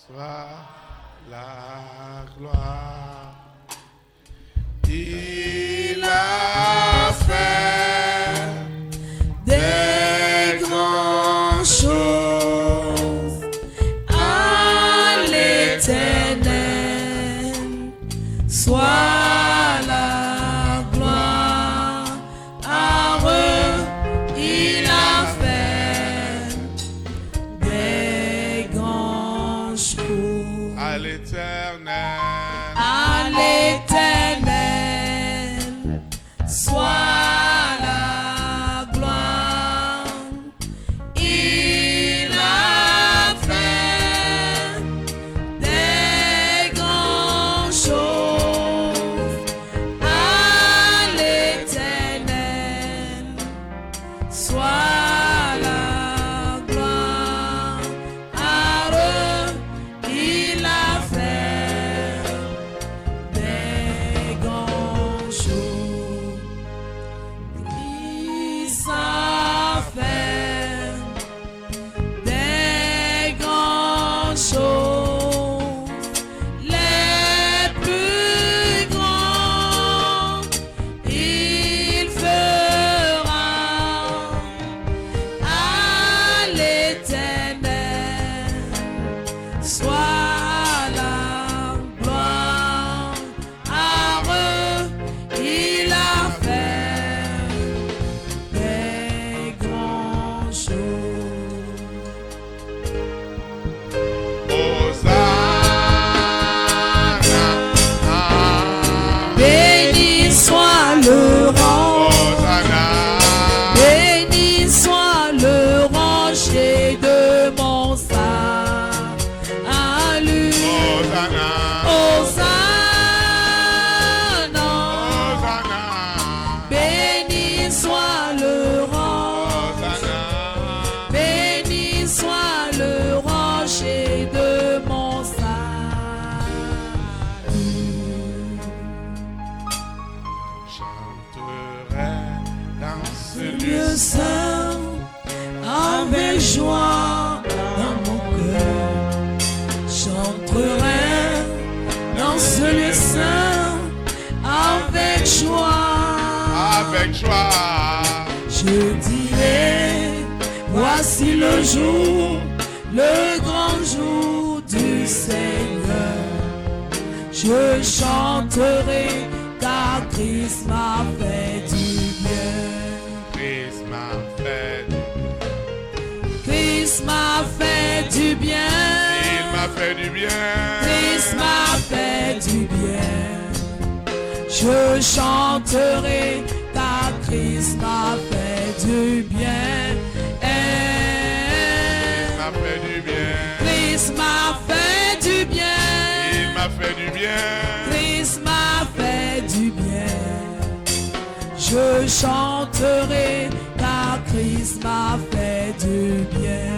soit la gloire. Il a fait des grandes choses à l'Éternel. Soit la gloire à eux. Il a fait des grandes choses à l'Éternel. À l'Éternel soit la gloire. Il a fait des grandes choses à l'Éternel. Soit la gloire à eux. Il a fait des grandes choses. Il s'en fait des grandes choses, les plus grandes. Il fera à l'Éternel. Soit la gloire à eux. Il a fait des grandes choses. Béni soit le rang, béni soit le rocher de mon salut. Hosanna, béni soit le rang, béni soit le rocher de mon salut. Chanterai dans ce lieu saint avec joie dans mon cœur. Chanterai dans ce lieu saint avec joie. Avec joie. Je dirai, voici le jour, le grand jour du Seigneur. Je chanterai car Christ m'a fait du bien. Christ m'a fait du bien. Christ m'a fait du bien. Il m'a fait du bien. Christ m'a fait du bien. Je chanterai car Christ m'a fait du bien. Il m'a fait du bien. Christ m'a fait du bien. Il m'a fait du bien. Christ m'a fait du bien. Je chanterai car Christ m'a fait du bien.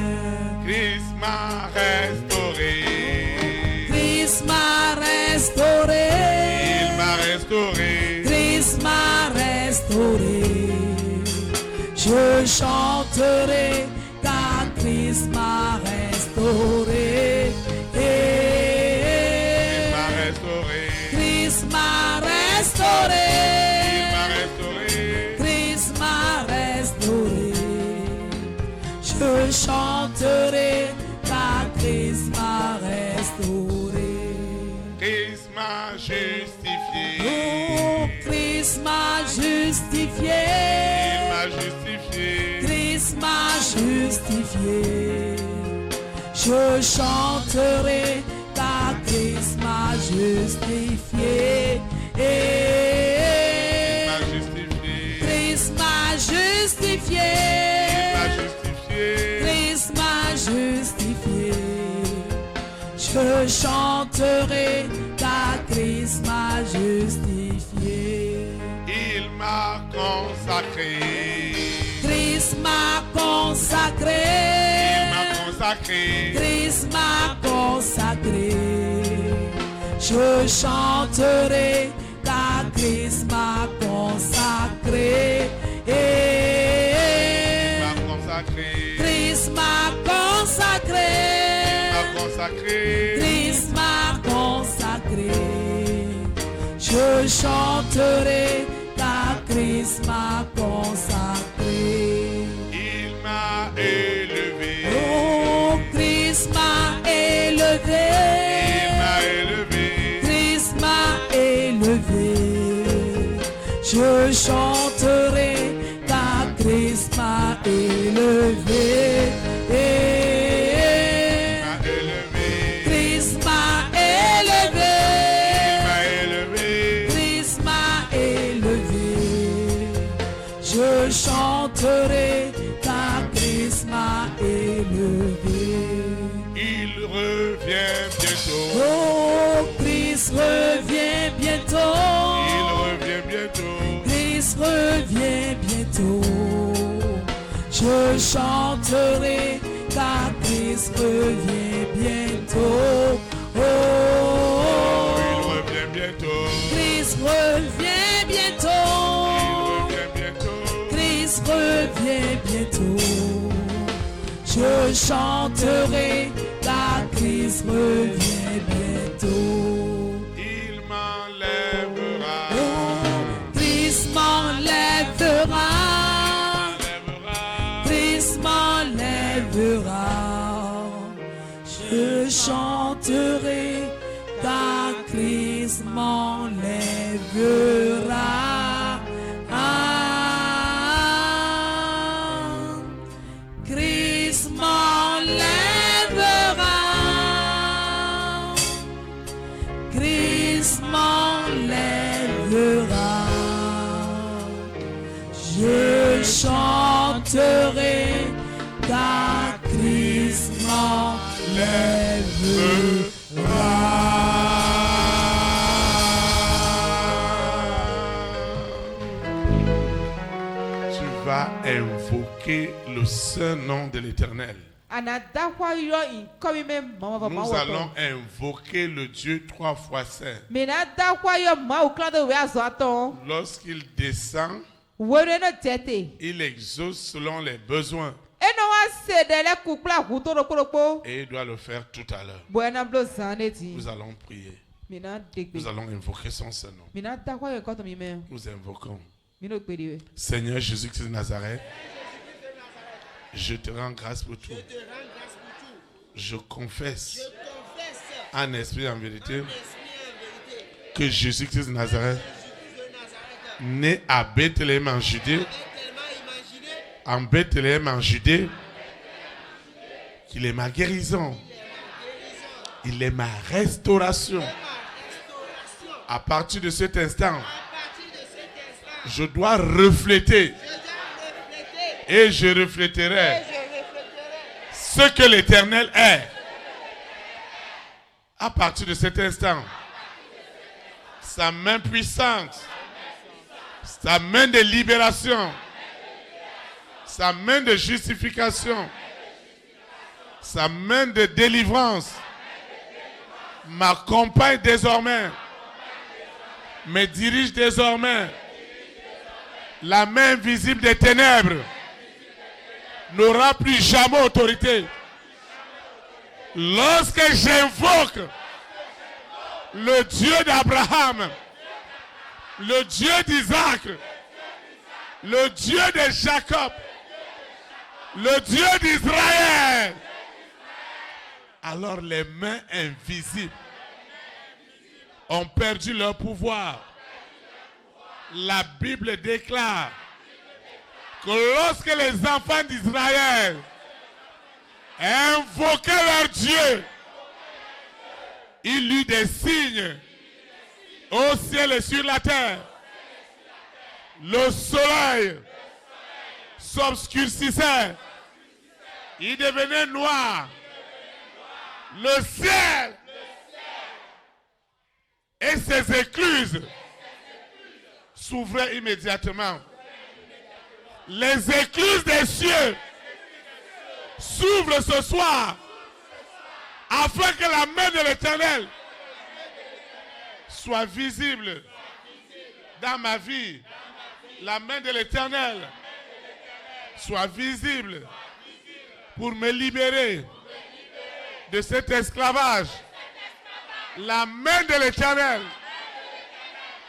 Christ m'a restauré. Christ m'a restauré. Il m'a restauré. Christ m'a restauré. Je chanterai car Christ m'a restauré. Il m'a restauré. Christ m'a restauré. Il m'a restauré. Christ m'a restauré. Je chanterai car Christ m'a restauré. Christ m'a justifié. Oh, Christ m'a justifié. Il m'a justifié. Christ m'a justifié. Je chanterai car Christ m'a justifié. Il m'a justifié. Christ m'a justifié. Il m'a justifié. Christ m'a justifié. Je chanterai car Christ m'a justifié. Il m'a consacré. Christ m'a consacré. Il m'a consacré. Christ m'a consacré. Je chanterai car Christ m'a consacré. Il m'a consacré. Christ m'a consacré. consacré. Christ m'a consacré. Je chanterai car Christ m'a consacré. Il m'a élevé. Oh, Christ m'a élevé. Il m'a élevé. Christ m'a élevé. Je chanterai car Christ m'a élevé. Christ m'a élevé. Christ m'a élevé. Je chanterai car Christ m'a élevé. Il revient bientôt. Oh, Christ revient bientôt. Il revient bientôt. Christ revient bientôt. Je chanterai car Christ revient bientôt. Oh, Il revient bientôt. Christ revient bientôt. Il revient bientôt. Christ revient bientôt. Je chanterai car Christ revient bientôt. Il m'enlèvera. Oh, Christ m'enlèvera. Christ m'enlèvera. Je chanterai car Christ m'enlèvera. Christ m'enlèvera. Christ m'enlèvera. Je chanterai car Christ Tu vas invoquer le saint nom de l'Éternel. Nous allons invoquer le Dieu 3 fois saint. Lorsqu'il descend, il exauce selon les besoins. Et il doit le faire tout à l'heure. Nous allons prier. Nous allons invoquer son saint nom. Nous invoquons. Seigneur Jésus-Christ de Nazareth, je te rends grâce pour tout. Je confesse en esprit et en vérité que Jésus-Christ de Nazareth, né à Bethléem en Judée, qu'il est ma guérison, il est ma restauration. À partir de cet instant, je dois refléter et je refléterai ce que l'Éternel est. À partir de cet instant, sa main puissante, sa main de libération, sa main de justification, sa main de délivrance m'accompagne désormais, me dirige désormais. La main invisible des ténèbres n'aura plus jamais autorité. Lorsque j'invoque le Dieu d'Abraham, le Dieu d'Isaac, le Dieu de Jacob, le Dieu d'Israël, alors les mains invisibles ont perdu leur pouvoir. La Bible déclare que lorsque les enfants d'Israël invoquaient leur Dieu, il eut des signes au ciel et sur la terre. Le soleil s'obscurcissait, il devenait noir. Le ciel et ses écluses s'ouvraient immédiatement. Les écluses des cieux s'ouvrent ce soir afin que la main de l'Éternel soit visible dans ma vie. La main de l'Éternel soit visible pour me libérer de cet esclavage, la main de l'Éternel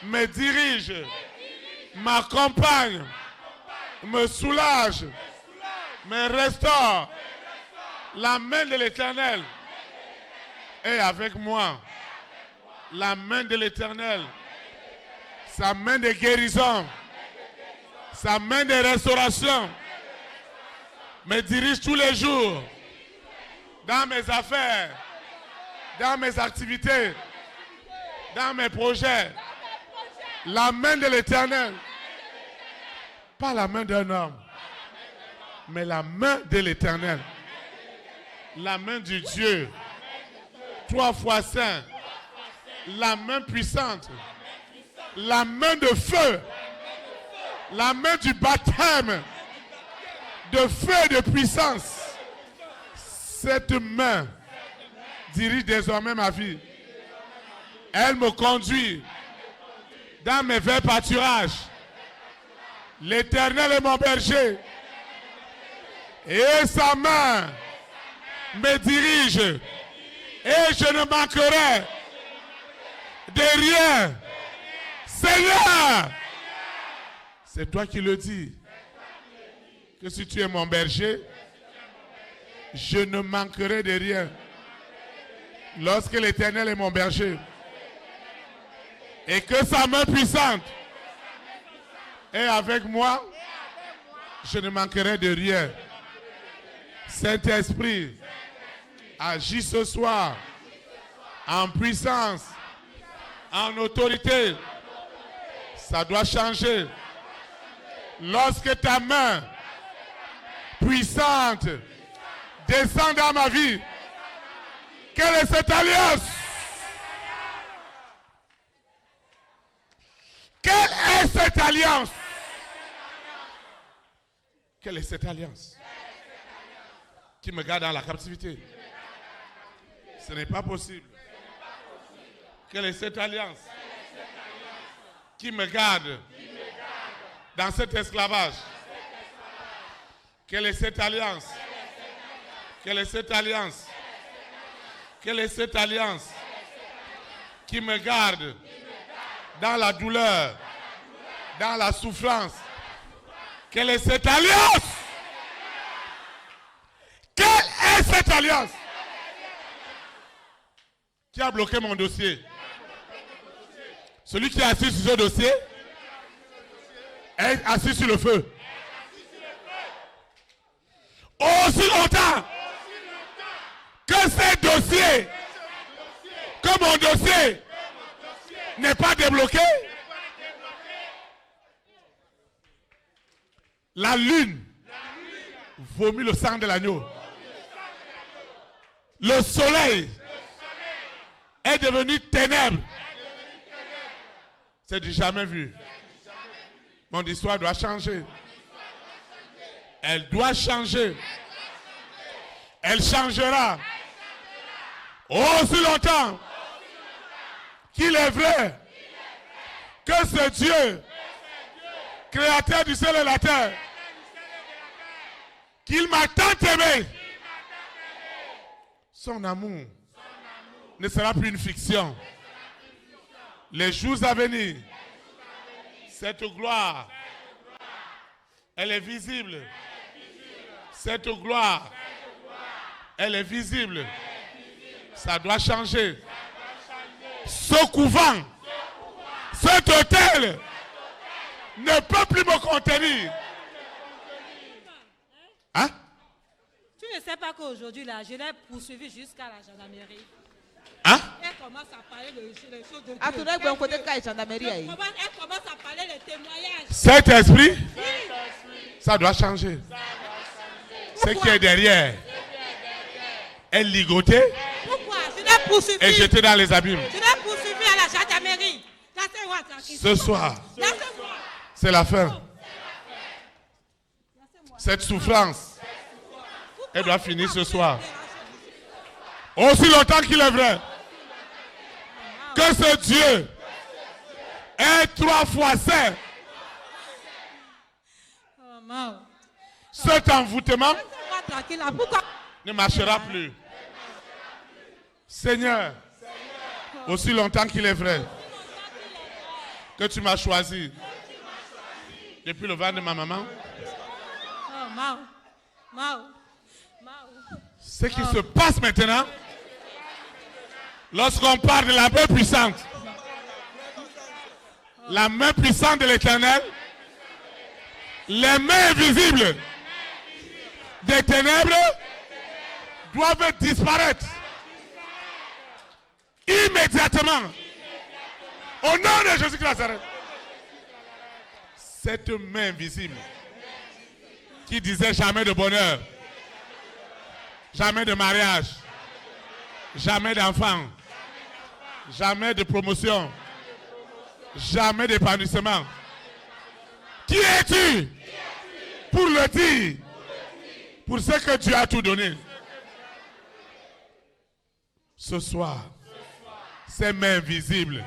me dirige, m'accompagne, me soulage, me restaure. La main de l'Éternel est avec moi. La main de l'Éternel, sa main de guérison, sa main de restauration me dirige tous les jours dans mes affaires, dans mes activités, dans mes projets. La main de l'Éternel, pas la main d'un homme, mais la main de l'Éternel, la main du Dieu, 3 fois saint, la main puissante, la main de feu, la main du baptême, de feu et de puissance. Cette main dirige désormais ma vie. Elle me conduit dans mes verts pâturages. L'Éternel est mon berger. Et sa main me dirige. Et je ne manquerai de rien. Seigneur, c'est toi qui le dis. Que si tu es mon berger, je ne manquerai de rien. Lorsque l'Éternel est mon berger et que sa main puissante est avec moi, je ne manquerai de rien. Saint-Esprit, agis ce soir en puissance, en autorité. Ça doit changer. Lorsque ta main puissante descend dans ma vie, quelle est cette alliance? Quelle est cette alliance? Quelle est cette alliance qui me garde dans la captivité? Ce n'est pas possible. Quelle est cette alliance qui me garde dans cet esclavage? Quelle est cette alliance? Quelle est cette alliance? Quelle est cette alliance qui me garde dans la douleur, dans la souffrance? Quelle est cette alliance? Quelle est cette alliance qui a bloqué mon dossier? Celui qui est assis sur ce dossier est assis sur le feu. Aussi longtemps que ces dossiers, que mon dossier n'est pas débloqué, la lune vomit le sang de l'agneau. Le soleil est devenu ténèbres. C'est du jamais vu. Mon histoire doit changer. Elle doit changer. Elle changera. Aussi longtemps qu'il est vrai que ce Dieu, créateur du ciel et de la terre, qu'il m'a tant aimé, son amour ne sera plus une fiction. Les jours à venir, cette gloire, elle est visible. Cette gloire, elle est visible. Ça doit changer. Ce couvent, cet hôtel ne peut plus me contenir. Hein? Tu ne sais pas qu'aujourd'hui, là, je l'ai poursuivi jusqu'à la gendarmerie. Hein? Elle commence à parler des choses de Dieu. Elle commence à parler des témoignages. Cet esprit, Oui. ça doit changer. Ce qui est derrière est ligoté Pourquoi? Je l'ai poursuivi. et jeté dans les abîmes. Je l'ai poursuivi à la gendarmerie. Ce soir, c'est la fin. Cette souffrance, elle doit finir ce soir. Aussi longtemps qu'il est vrai que ce Dieu est 3 fois saint, cet envoûtement ne marchera plus. Seigneur, aussi longtemps qu'il est vrai que tu m'as choisi depuis le ventre de ma maman. Ce qui se passe maintenant, lorsqu'on parle de la main puissante, la main puissante de l'Éternel, les mains invisibles des ténèbres doivent disparaître immédiatement au nom de Jésus-Christ de Nazareth. Cette main invisible qui disait jamais de bonheur, jamais de mariage, jamais d'enfant, jamais de promotion, jamais d'épanouissement. Qui es-tu pour le dire, pour ce que tu as tout donné? Ce soir, ces mains invisibles,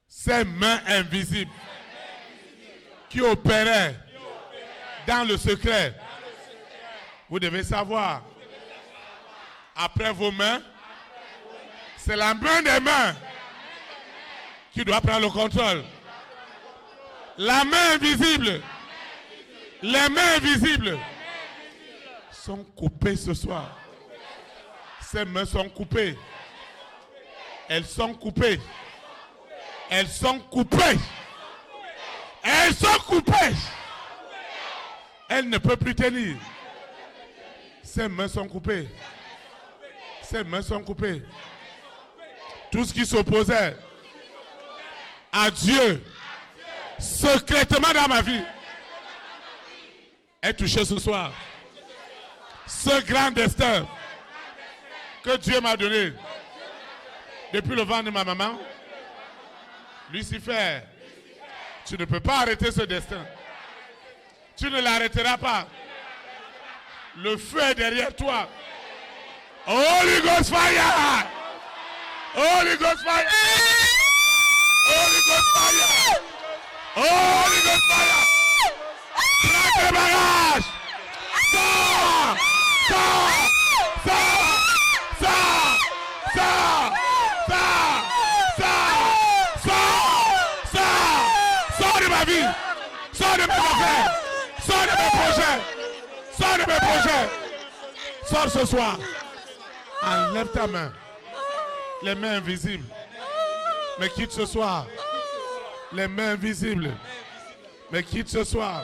ces mains invisibles qui opéraient dans le secret, vous devez savoir, après vos mains, c'est la main des mains qui doit prendre le contrôle. La main invisible, les mains invisibles sont coupées ce soir. Ces mains sont coupées. Elles sont coupées. Elles sont coupées. Elles sont coupées. Elles ne peuvent plus tenir. Ces mains sont coupées. Ces mains sont coupées. Tout ce qui s'opposait à Dieu, secrètement dans ma vie, est touché ce soir. Ce grand destin que Dieu m'a donné depuis le ventre de ma maman, Lucifer, tu ne peux pas arrêter ce destin. Tu ne l'arrêteras pas. Le feu est derrière toi. Holy Ghost fire! Holy Ghost fire! Holy Ghost fire! Holy Ghost fire! Traque le barrage! Sors! Sors! Sors! Sors! Sors! Sors! Sors! Sors! Sors! Sors de ma vie! Sors de mes affaires! Sors de mes projets! Sors de mes projets! Sors ce soir! Enlève ta main. Les mains invisibles. Mais quitte ce soir. Les mains invisibles. Mais quitte ce soir.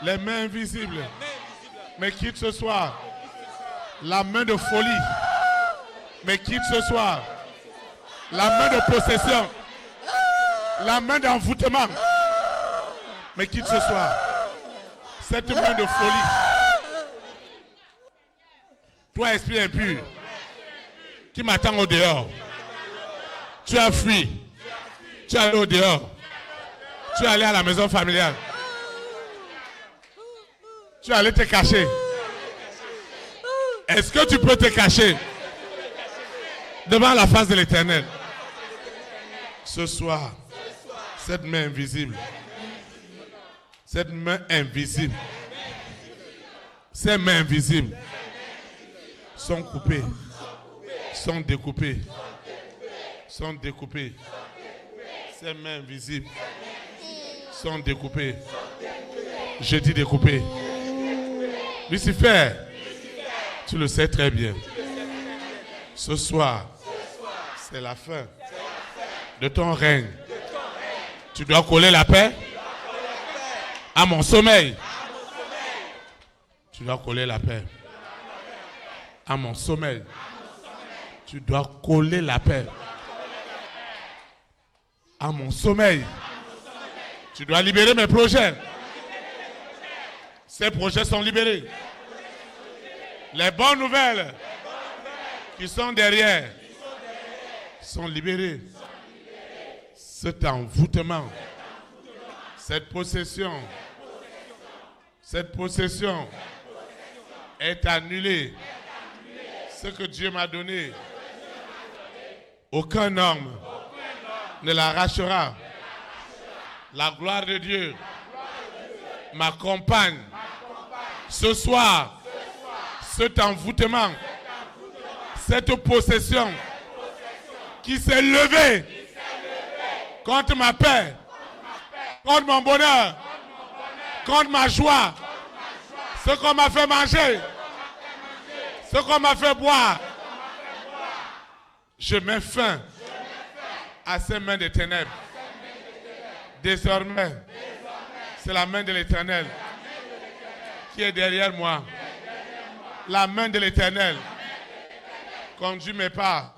Les mains invisibles. Mais quitte ce soir. La main de folie. Mais quitte ce soir. La main de possession. La main d'envoûtement. Mais quitte ce soir. Cette main de folie. Toi, esprit impur, qui m'attend au dehors. Tu as fui. Tu es allé au dehors. Tu es allé à la maison familiale. Tu es allé te cacher. Est-ce que tu peux te cacher devant la face de l'Éternel? Ce soir, cette main invisible, cette main invisible, ces mains invisibles sont coupées, sont découpées, sont découpées. Ces mains invisibles sont découpées. Je dis découpées. Lucifer, tu le sais très bien. Ce soir, c'est la fin de ton règne. Tu dois coller la paix à mon sommeil. Tu dois coller la paix à mon sommeil. Tu dois coller la paix à mon sommeil. Tu dois libérer mes projets. Ces projets sont libérés. Les bonnes nouvelles qui sont derrière sont libérées. Cet envoûtement, cette possession est annulée. Ce que Dieu m'a donné, aucun homme ne l'arrachera. La gloire de Dieu m'accompagne. Ce soir, cet envoûtement, Cette possession qui s'est levée contre ma paix, contre mon bonheur, contre ma joie, ce qu'on m'a fait manger, ce qu'on m'a fait boire, je mets fin à ces mains des ténèbres. Désormais, c'est la main de l'Éternel qui est derrière moi. La main de l'Éternel conduit mes pas.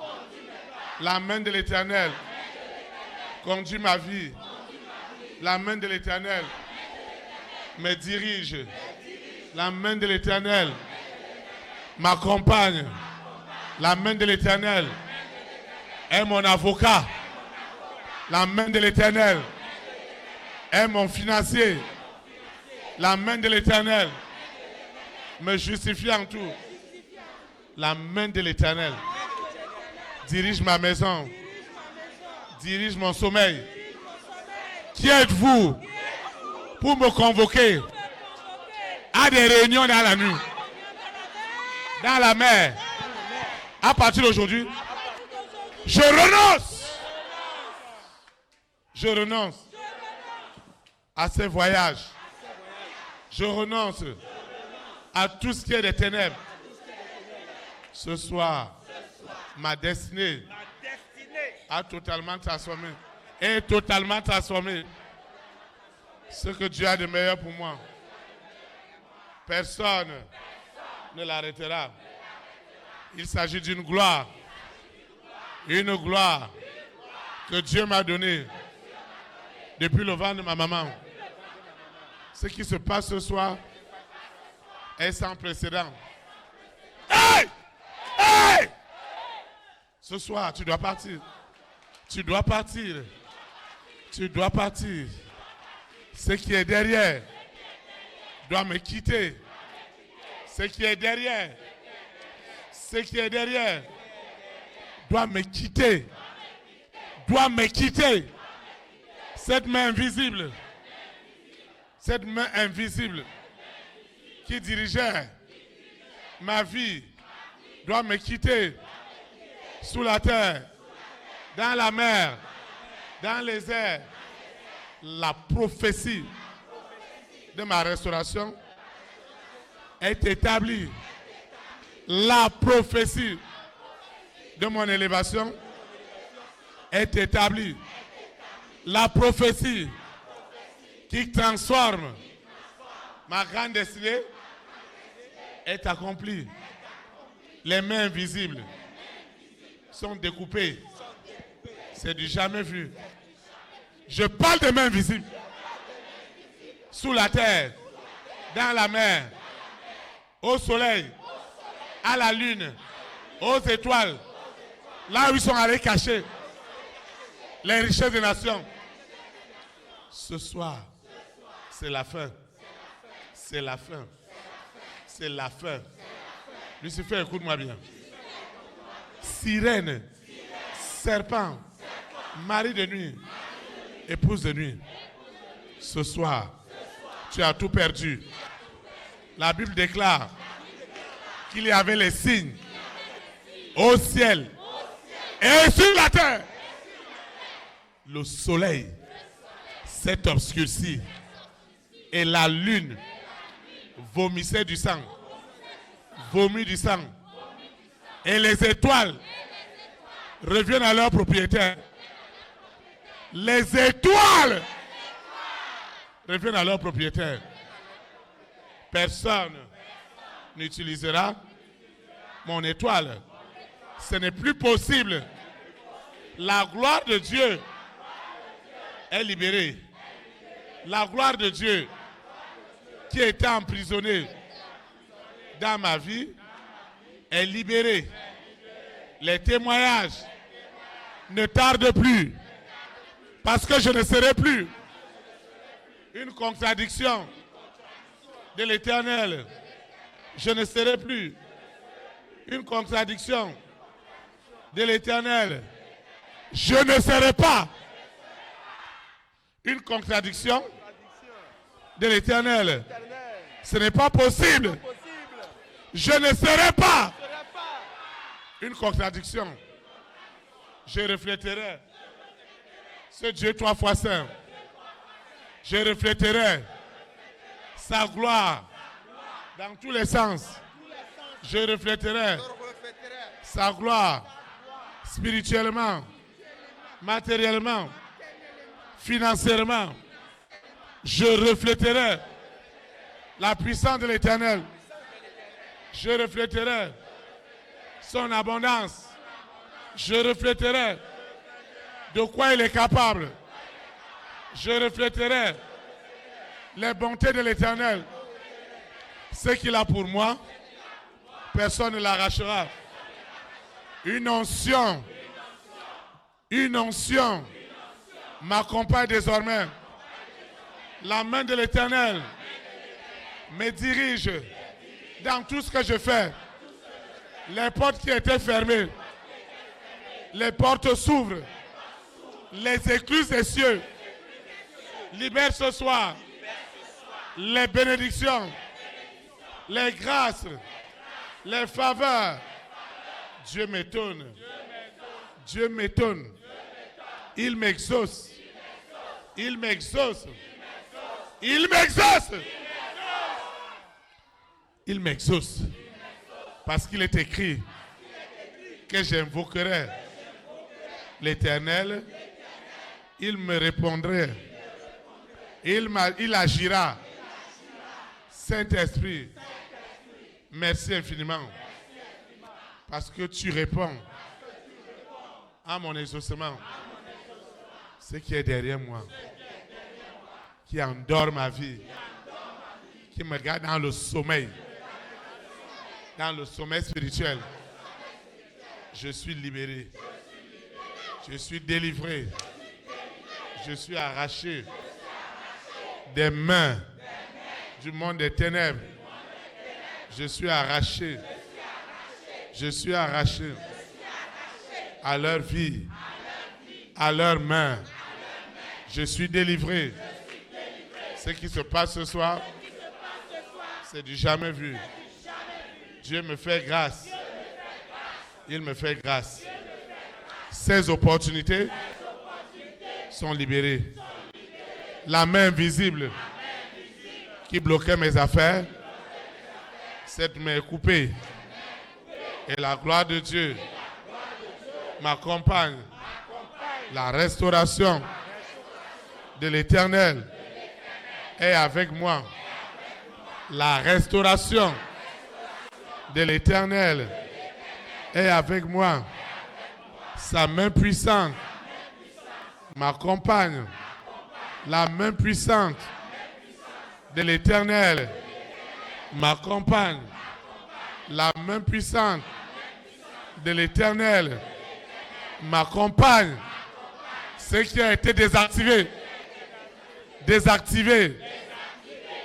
La main de l'Éternel conduit ma vie. La main de l'Éternel me dirige. La main de l'Éternel m'accompagne. La main de l'Éternel est mon avocat. La main de l'Éternel est mon financier. La main de l'Éternel me justifie en tout. La main de l'Éternel dirige ma maison, dirige mon sommeil. Qui êtes-vous pour me convoquer à des réunions dans la nuit, dans la mer? À partir d'aujourd'hui, je renonce. Je renonce à ces voyages. Je renonce à tout ce qui est des ténèbres. Ce soir, ma destinée a totalement transformé. Est totalement transformé. Ce que Dieu a de meilleur pour moi, personne ne l'arrêtera. Il s'agit d'une gloire. Une gloire que Dieu m'a donnée depuis le ventre de ma maman. Ce qui se passe ce soir est sans précédent. Hey! Hey! Ce soir, tu dois partir. Tu dois partir. Tu dois partir. Ce qui est derrière doit me quitter. Ce qui est derrière. Ce qui est derrière doit me quitter. Doit me quitter. Cette main invisible. Cette main invisible qui dirigeait ma vie doit me quitter sous la terre, dans la mer, dans les airs. La prophétie de ma restauration est établie. La prophétie de mon élévation est établie. La prophétie qui transforme ma grande destinée est accomplie. Les mains invisibles sont découpées. C'est du jamais vu. Je parle des mains invisibles. Sous la terre, dans la mer, au soleil, à la lune, aux étoiles, là où ils sont allés cacher les richesses des nations. Ce soir, c'est la fin. C'est la fin. C'est la fin. Lucifer, écoute-moi bien. Sirène, serpent, mari de nuit, épouse de nuit. Ce soir, tu as tout perdu. La Bible déclare qu'il y avait les signes au ciel et sur la terre. Le soleil s'est obscurci et la lune vomissait du sang. Vomit du sang. Et les étoiles reviennent à leur propriétaire. Les étoiles reviennent à leur propriétaire. Personne n'utilisera mon étoile. Ce n'est plus possible. La gloire de Dieu est libérée. La gloire de Dieu qui était emprisonnée dans ma vie est libérée. Les témoignages ne tardent plus parce que je ne serai plus une contradiction de l'Éternel. Je ne serai plus une contradiction de l'Éternel. Je ne serai pas une contradiction de l'Éternel. Ce n'est pas possible. Je ne serai pas une contradiction. Je refléterai ce Dieu 3 fois saint. Je refléterai sa gloire dans tous les sens. Je refléterai sa gloire spirituellement, matériellement, financièrement. Je refléterai la puissance de l'Éternel. Je refléterai son abondance. Je refléterai de quoi il est capable. Je refléterai les bontés de l'Éternel. Ce qu'il a pour moi, personne ne l'arrachera. Une onction m'accompagne désormais. La main de l'Éternel me dirige dans tout ce que je fais. Les portes qui étaient fermées, les portes s'ouvrent. Les écluses des cieux libèrent ce soir les bénédictions, les grâces, les faveurs. Dieu m'étonne. Dieu m'étonne. Il m'exauce. Il m'exauce. Il m'exauce. Il m'exauce. Parce qu'il est écrit que j'invoquerai l'Éternel. Il me répondrait. Il agira. Saint-Esprit, merci infiniment. Parce que tu réponds à mon exaucement. Ce qui est derrière moi, qui endort ma vie, qui me garde dans le sommeil spirituel. Je suis libéré. Je suis délivré. Je suis arraché des mains du monde des ténèbres. Je suis arraché. Je suis arraché à leur vie, à leurs mains. Je suis délivré. Ce qui se passe ce soir, c'est du jamais vu. Dieu me fait grâce. Il me fait grâce. Ces opportunités sont libérées. La main invisible qui bloquait mes affaires, cette main est coupée. Et la gloire de Dieu m'accompagne. La restauration de l'Éternel est avec moi. La restauration de l'Éternel est avec moi. Sa main puissante m'accompagne. La main puissante de l'Éternel m'accompagne. La main puissante de l'Éternel m'accompagne. Ce qui a été désactivé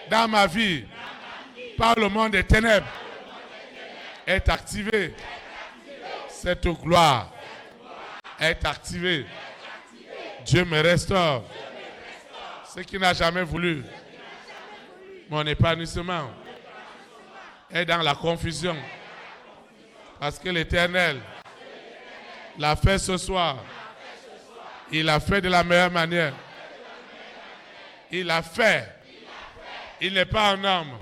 dans ma vie par le monde des ténèbres est activé. Cette gloire est activée. Dieu me restaure. Ce qui n'a jamais voulu mon épanouissement est dans la confusion. Parce que l'Éternel l'a fait ce soir. Il l'a fait de la meilleure manière. Il l'a fait. Il n'est pas un homme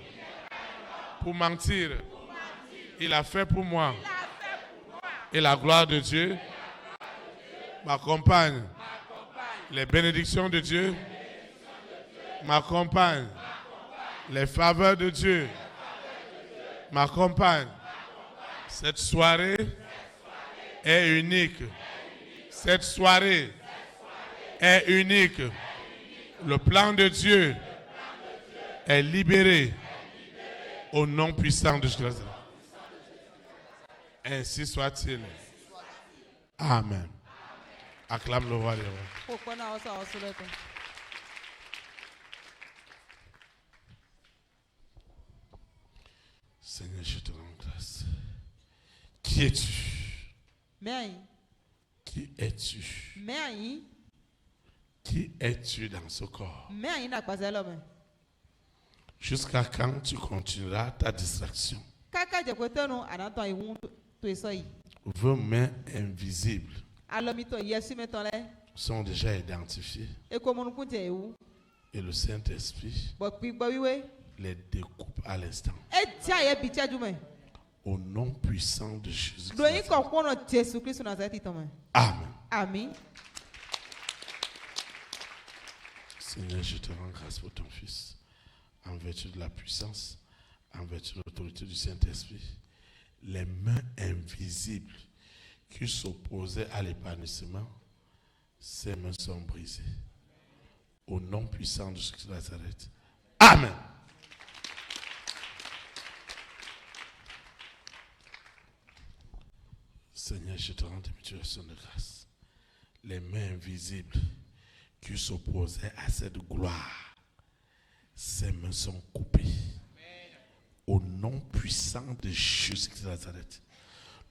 pour mentir. Il l'a fait pour moi. Et la gloire de Dieu m'accompagne. Les bénédictions de Dieu m'accompagnent. Les faveurs de Dieu m'accompagnent. Cette soirée est unique. Cette soirée est unique. Le plan de Dieu est libéré au nom puissant de Jésus. Ainsi soit-il. Amen. Acclame le roi des rois. Seigneur, je te rends grâce. Qui es-tu? Qui es-tu? Qui es-tu dans ce corps? Jusqu'à quand tu continueras ta distraction? vos mains invisibles sont déjà identifiées. Et le Saint-Esprit les découpe à l'instant. Au nom puissant de Jésus. Amen. Amen. Seigneur, je te rends grâce pour ton Fils, en vertu de la puissance, en vertu de l'autorité du Saint-Esprit. Les mains invisibles qui s'opposaient à l'épanouissement, ces mains sont brisées. Au nom puissant de Jésus de Nazareth. Amen. Seigneur, je te rends des mutilations de grâce. Les mains invisibles qui s'opposaient à cette gloire, ces mains sont coupées. Au nom puissant de Jésus de Nazareth.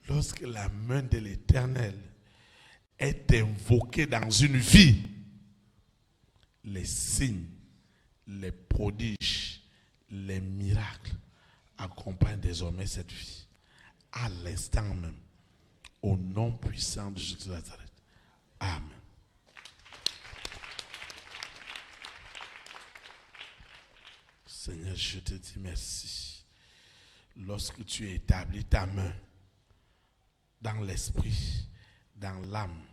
Lorsque la main de l'Éternel est invoquée dans une vie, les signes, les prodiges, les miracles accompagnent désormais cette vie. À l'instant même. Au nom puissant de Jésus de Nazareth. Amen. Seigneur, je te dis merci. Lorsque tu as établi ta main dans l'esprit, dans l'âme,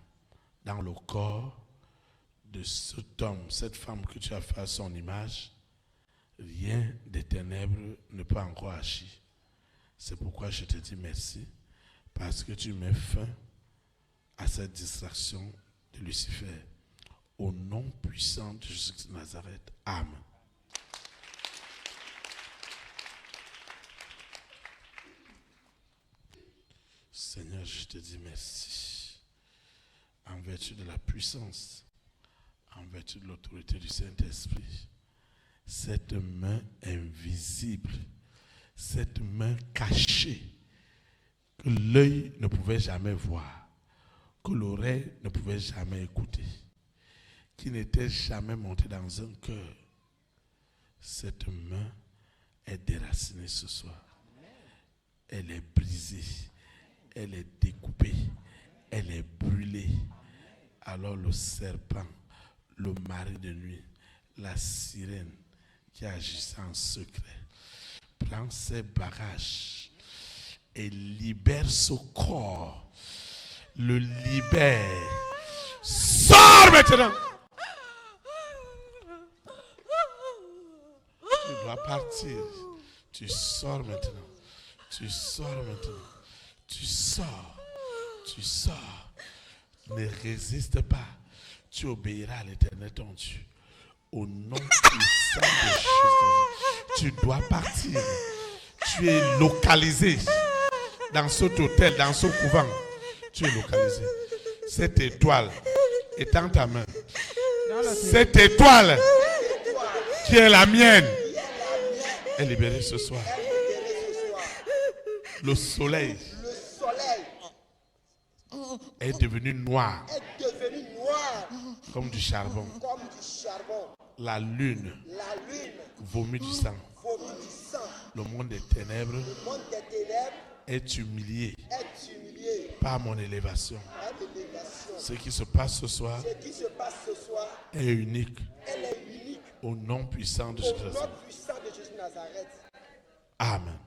dans le corps de cet homme, cette femme que tu as fait à son image, rien des ténèbres ne peut encore agir. C'est pourquoi je te dis merci. Parce que tu mets fin à cette distraction de Lucifer. Au nom puissant de Jésus de Nazareth. Amen. Seigneur, je te dis merci. En vertu de la puissance, en vertu de l'autorité du Saint-Esprit, cette main invisible, cette main cachée, que l'œil ne pouvait jamais voir, que l'oreille ne pouvait jamais écouter, qui n'était jamais montée dans un cœur. Cette main est déracinée ce soir. Elle est brisée, elle est découpée, elle est brûlée. Alors le serpent, le mari de nuit, la sirène qui agissait en secret, prend ses bagages et libère ce corps, le libère. Sors maintenant. Tu dois partir. Tu sors maintenant. Tu sors maintenant. Tu sors. Tu sors. Ne résiste pas. Tu obéiras à l'Éternel ton Dieu. Au nom puissant de Jésus. Tu dois partir. Tu es localisé. Dans cet hôtel, dans ce couvent, tu es localisé. Cette étoile est dans ta main. Cette étoile qui est la mienne est libérée ce soir. Le soleil est devenu noir comme du charbon. La lune vomit du sang. Le monde des ténèbres est humilié par mon élévation. Ce qui se passe ce soir est unique au nom puissant de Jésus. Amen.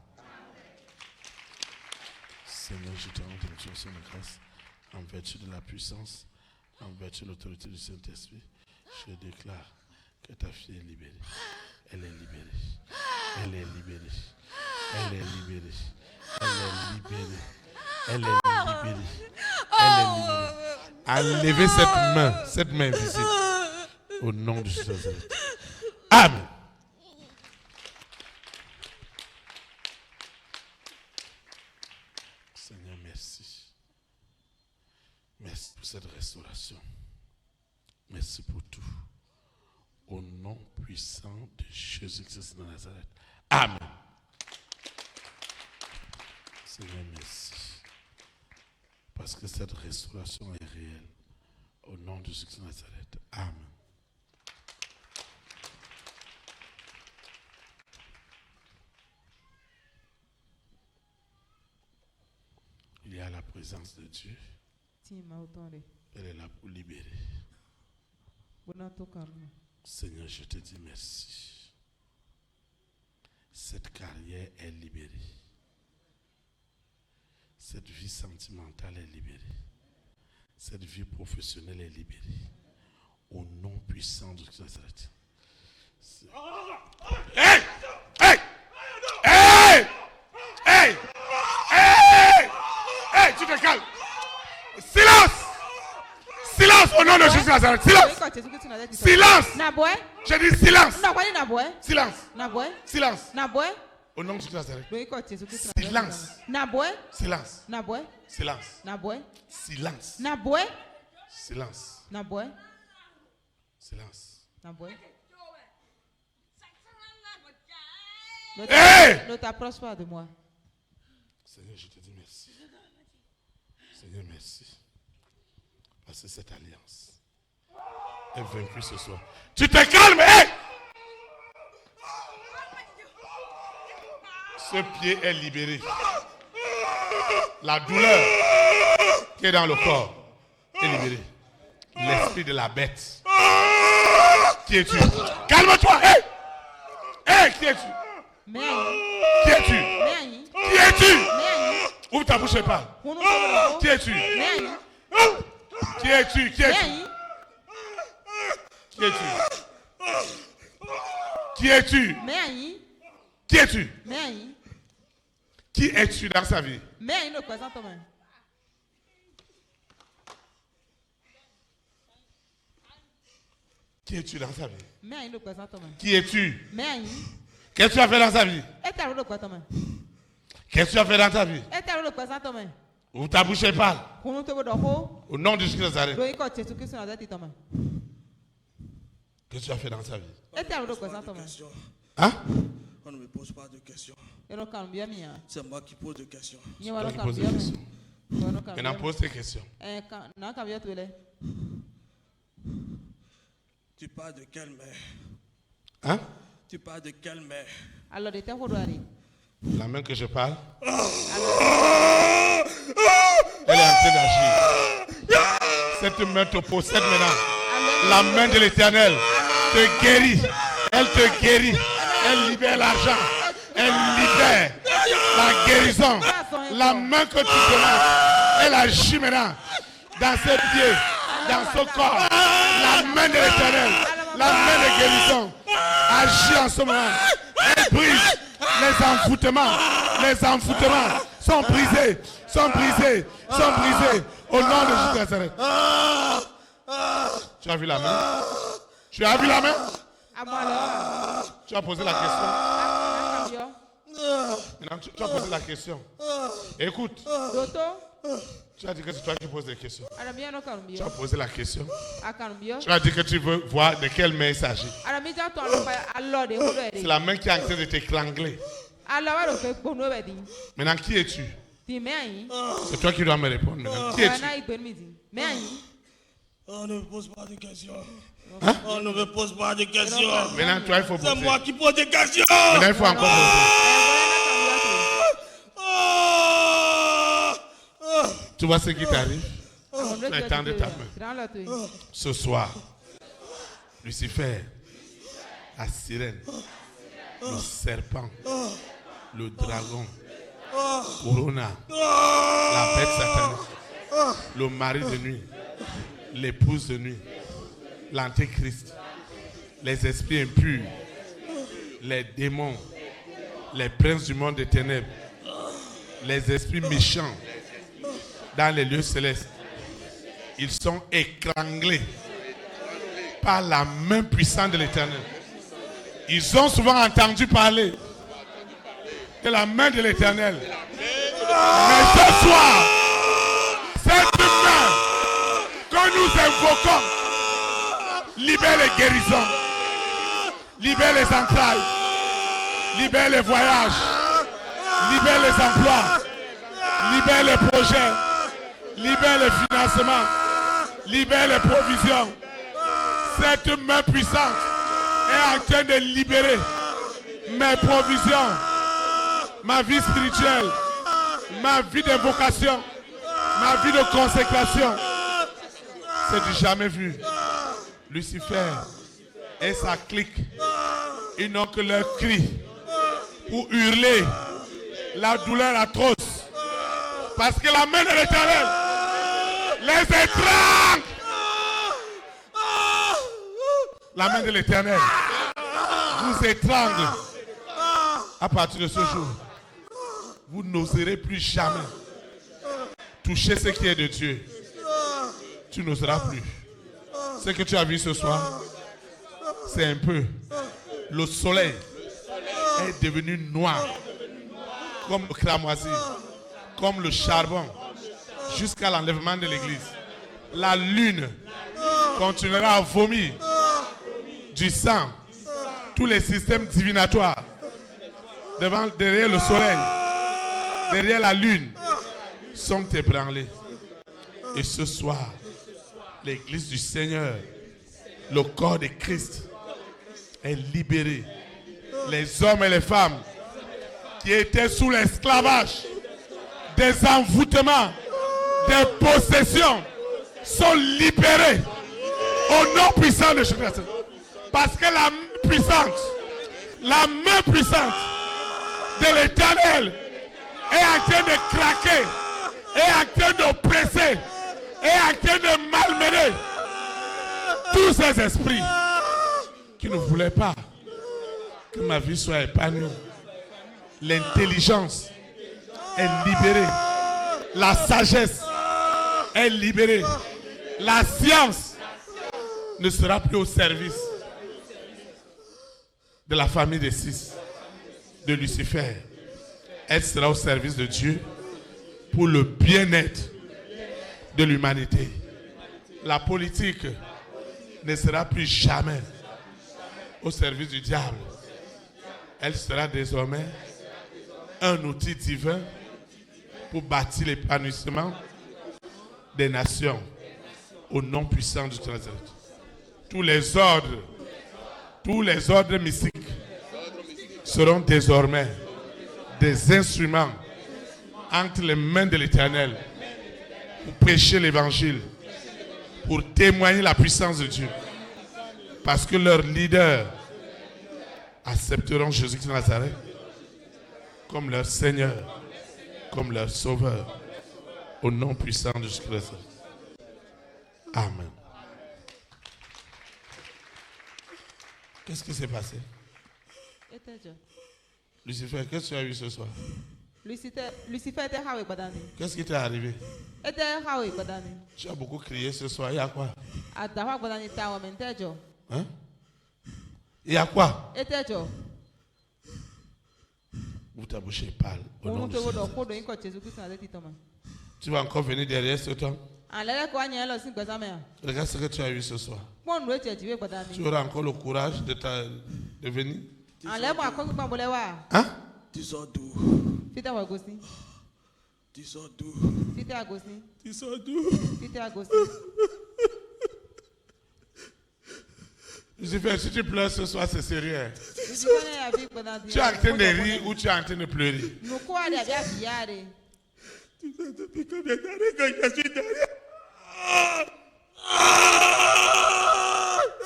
Seigneur, je te rends de grâce en vertu de la puissance, en vertu de l'autorité du Saint-Esprit. Je déclare que ta fille est libérée. Elle est libérée. Elle est libérée. Elle est libérée. Elle est libérée. Elle est libérée. Elle est libérée. Enlevez cette main invisible. Au nom de Jésus. Amen. Seigneur, merci. Merci pour cette restauration. Merci pour tout. Au nom puissant de Jésus-Christ de Nazareth. Amen. Seigneur, merci. Parce que cette restauration est réelle. Au nom de Jésus-Christ de Nazareth. Amen. présence de Dieu, elle est là pour libérer. Seigneur, je te dis merci. Cette carrière est libérée. Cette vie sentimentale est libérée. Cette vie professionnelle est libérée. Au nom puissant de Nazareth. Hey! Hey! Hey! Hey! Hey! Hey! Tu te calmes. Silence! Silence au nom de Jésus Nazareth. Silence! Silence! Je dis silence! Silence! Silence! Au nom de Jésus Nazareth. Silence! Silence! Silence! Silence! Silence! Silence! Hey! Ne t'approche pas de moi. Seigneur, je te dis merci. Seigneur, merci. Parce que cette alliance est vaincue ce soir. Tu te calmes, hey! Ce pied est libéré. La douleur qui est dans le corps est libérée. L'esprit de la bête. Qui es-tu? Calme-toi, hey! Hey, qui es-tu? Qui es-tu? Qui es-tu? Ouvre ta bouche et parle. Qui es-tu? Qui es-tu? Qui es-tu? Qui es-tu? Qui es-tu? Qui es-tu? Qui es-tu dans sa vie? Qui es-tu dans sa vie? Qui es-tu? Qu'est-ce que tu as fait dans sa vie? Qu'est-ce que tu as fait dans ta vie? Ouvre ta bouche et parle. Au nom de Jésus de Nazareth. Qu'est-ce que tu as fait dans sa vie? Hein? On ne me pose pas de questions. C'est moi qui pose des questions. Maintenant, pose tes questions. Tu parles de quelle mère? Hein? Tu parles de quelle mère? La main que je parle, elle est en train d'agir. Cette main te possède maintenant. La main de l'Éternel te guérit. Elle te guérit. Elle libère l'argent. Elle libère la guérison. La main que tu demandes, elle agit maintenant dans ses pieds, dans son corps. La main de l'Éternel, la main de guérison agit en ce moment. Elle brise les envoûtements. Les envoûtements sont brisés, sont brisés, sont brisés. Au nom de Jésus de Nazareth. Tu as vu la main? Tu as vu la main? Tu as posé la question. Maintenant, tu as posé la question. Écoute. Tu as dit que c'est toi qui poses des questions. Tu as posé la question. Tu as dit que tu veux voir de quelle main il s'agit. C'est la main qui est en train de t'étrangler. Maintenant, qui es-tu? C'est toi qui dois me répondre maintenant. Qui es-tu? On ne me pose pas de questions. Hein? On ne me pose pas de questions. Maintenant, toi, il faut poser. C'est moi qui pose des questions. Maintenant, il faut encore poser. Tu vois ce qui t'arrive? Tu as étendu ta main. Ce soir, Lucifer, la sirène, le serpent, le dragon, Corona, la bête satanique, le mari de nuit, l'épouse de nuit, l'antéchrist, les esprits impurs, les démons, les princes du monde des ténèbres, les esprits méchants dans les lieux célestes, ils sont étranglés par la main puissante de l'Éternel. Ils ont souvent entendu parler de la main de l'Éternel. Mais ce soir, cette main que nous invoquons libère les guérisons, libère les entrailles, libère les voyages, libère les emplois, libère les projets, libère les financements, libère les provisions. Cette main puissante est en train de libérer mes provisions, ma vie spirituelle, ma vie de vocation, Ma vie de consécration, c'est du jamais vu. Lucifer et sa clique, ils n'ont que leur cri pour hurler la douleur atroce. Parce que la main de l'Éternel les étrangle. La main de l'Éternel vous étrangle. À partir de ce jour, vous n'oserez plus jamais toucher ce qui est de Dieu. Tu n'oseras plus. Ce que tu as vu ce soir, c'est un peu. Le soleil est devenu noir, comme le cramoisi, comme le charbon, jusqu'à l'enlèvement de l'église. La lune continuera à vomir du sang. Tous les systèmes divinatoires derrière le soleil, derrière la lune, sont ébranlés. Et ce soir, l'église du Seigneur, le corps de Christ, est libéré. Les hommes et les femmes qui étaient sous l'esclavage, des envoûtements, des possessions, sont libérés au nom puissant de Jésus-Christ. Parce que la main puissante de l'Éternel est en train de craquer, est en train d'oppresser, est en train de malmener tous ces esprits qui ne voulaient pas que ma vie soit épanouie. L'intelligence est libérée. La sagesse est libérée. La science ne sera plus au service de la famille des six, de Lucifer. Elle sera au service de Dieu pour le bien-être de l'humanité. La politique ne sera plus jamais au service du diable. Elle sera désormais un outil divin pour bâtir l'épanouissement des nations au nom puissant du Très-Haut. Tous les ordres mystiques seront désormais des instruments entre les mains de l'Éternel pour prêcher l'évangile, pour témoigner la puissance de Dieu. Parce que leurs leaders accepteront Jésus-Christ de Nazareth comme leur Seigneur, comme leur Sauveur, au nom puissant de Jésus-Christ. Amen. Qu'est-ce qui s'est passé? Lucifer, qu'est-ce que tu as vu ce soir? Lucifer était hawe badani. Qu'est-ce qui t'est arrivé? Était hawe badani. Tu as beaucoup crié ce soir. Il y a quoi? Atawa badani tawa mentejo. Hein? Il y a quoi? Etejo. Vous ta bouche parle. Tu vas encore venir derrière ce temps? Regarde ce que tu as eu ce soir. Tu auras encore le courage de venir? Hein? Lucifer, si tu pleures ce soir, c'est sérieux. Tu es en train de rire ou tu es en train de pleurer? Depuis combien d'années que je suis derrière?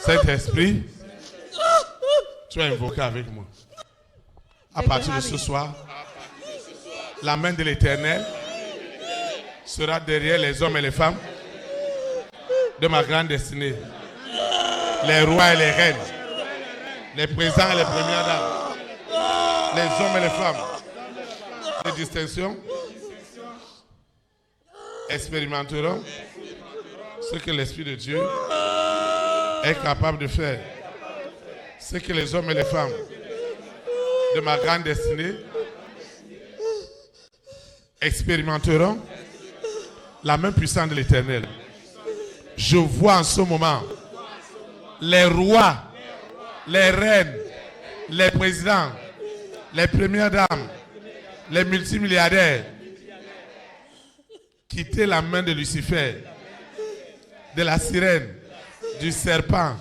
Saint-Esprit, tu vas invoquer avec moi. À partir de ce soir, la main de l'Éternel sera derrière les hommes et les femmes de ma grande destinée. Les rois et les reines, les présidents et les premières dames, les hommes et les femmes, les distinctions expérimenteront ce que l'Esprit de Dieu est capable de faire. Ce que les hommes et les femmes de ma grande destinée expérimenteront la main puissante de l'Éternel. Je vois en ce moment les rois, les reines, les présidents, les premières dames, les multimilliardaires quitter la main de Lucifer, de la sirène, du serpent,